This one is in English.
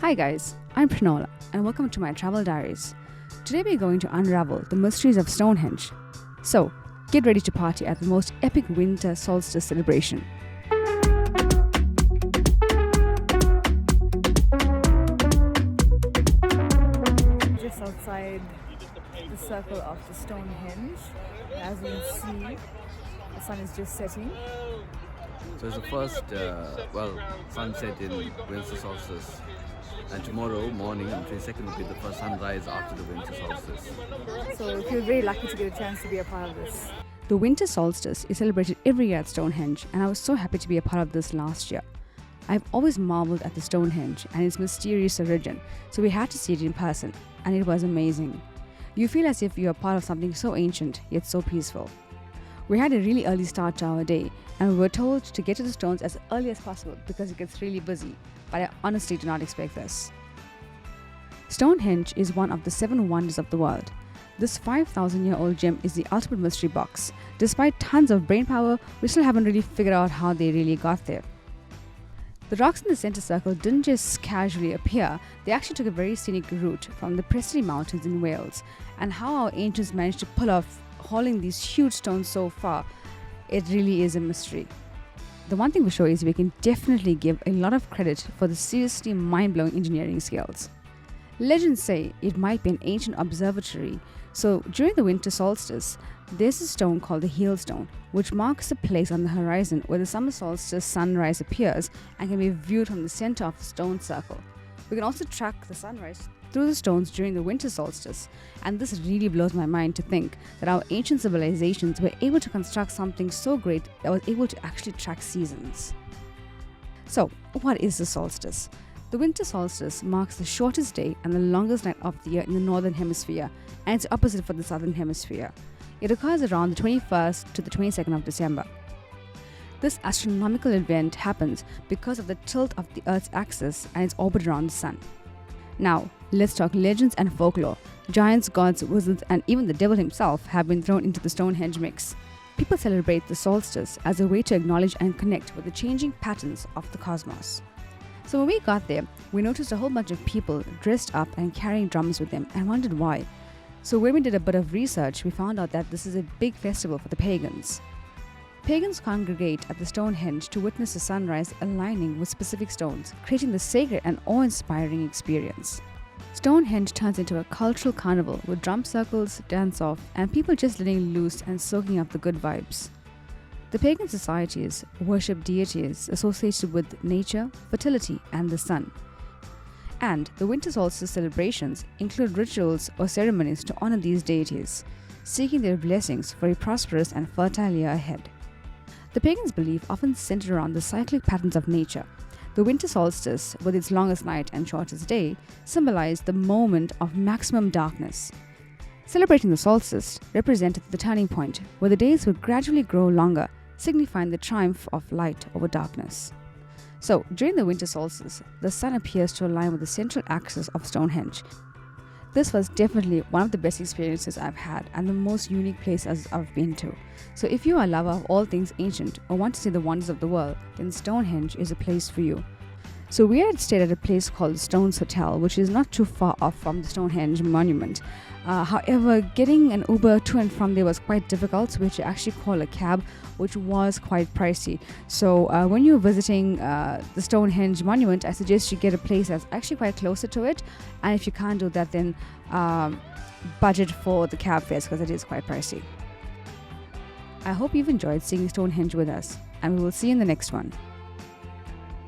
Hi guys, I'm Pranola and welcome to my travel diaries. Today we're going to unravel the mysteries of Stonehenge. So, get ready to party at the most epic Winter Solstice celebration. Just outside the circle of the Stonehenge, as you can see, the sun is just setting. So it's the first, sunset in Winter Solstice. And tomorrow morning, on 22nd, will be the first sunrise after the Winter Solstice. So I feel very lucky to get a chance to be a part of this. The Winter Solstice is celebrated every year at Stonehenge, and I was so happy to be a part of this last year. I've always marveled at the Stonehenge and its mysterious origin, so we had to see it in person, and it was amazing. You feel as if you are part of something so ancient, yet so peaceful. We had a really early start to our day, and we were told to get to the stones as early as possible because it gets really busy, but I honestly did not expect this. Stonehenge is one of the 7 wonders of the world. This 5,000-year-old gem is the ultimate mystery box. Despite tons of brainpower, we still haven't really figured out how they really got there. The rocks in the center circle didn't just casually appear, they actually took a very scenic route from the Preseli Mountains in Wales, and how our ancients managed to pull off hauling these huge stones so far, it really is a mystery. The one thing for sure is we can definitely give a lot of credit for the seriously mind-blowing engineering skills. Legends say it might be an ancient observatory, so during the winter solstice, there's a stone called the heel stone, which marks the place on the horizon where the summer solstice sunrise appears and can be viewed from the center of the stone circle. We can also track the sunrise through the stones during the winter solstice, and this really blows my mind to think that our ancient civilizations were able to construct something so great that was able to actually track seasons. So, what is the solstice? The winter solstice marks the shortest day and the longest night of the year in the northern hemisphere, and it's opposite for the southern hemisphere. It occurs around the 21st to the 22nd of December. This astronomical event happens because of the tilt of the Earth's axis and its orbit around the sun. Now, let's talk legends and folklore. Giants, gods, wizards, and even the devil himself have been thrown into the Stonehenge mix. People celebrate the solstice as a way to acknowledge and connect with the changing patterns of the cosmos. So when we got there, we noticed a whole bunch of people dressed up and carrying drums with them and wondered why. So when we did a bit of research, we found out that this is a big festival for the Pagans. Pagans congregate at the Stonehenge to witness the sunrise aligning with specific stones, creating the sacred and awe-inspiring experience. Stonehenge turns into a cultural carnival with drum circles, dance-off, and people just letting loose and soaking up the good vibes. The pagan societies worship deities associated with nature, fertility, and the sun. And the winter solstice celebrations include rituals or ceremonies to honor these deities, seeking their blessings for a prosperous and fertile year ahead. The pagans' belief often centered around the cyclic patterns of nature. The winter solstice, with its longest night and shortest day, symbolized the moment of maximum darkness. Celebrating the solstice represented the turning point, where the days would gradually grow longer, signifying the triumph of light over darkness. So, during the winter solstice, the sun appears to align with the central axis of Stonehenge. This was definitely one of the best experiences I've had and the most unique places I've been to. So if you are a lover of all things ancient or want to see the wonders of the world, then Stonehenge is a place for you. So we had stayed at a place called the Stones Hotel, which is not too far off from the Stonehenge monument. However, getting an Uber to and from there was quite difficult, so we had to actually call a cab, which was quite pricey. So when you're visiting the Stonehenge monument, I suggest you get a place that's actually quite closer to it. And if you can't do that, then budget for the cab fares because it is quite pricey. I hope you've enjoyed seeing Stonehenge with us, and we will see you in the next one.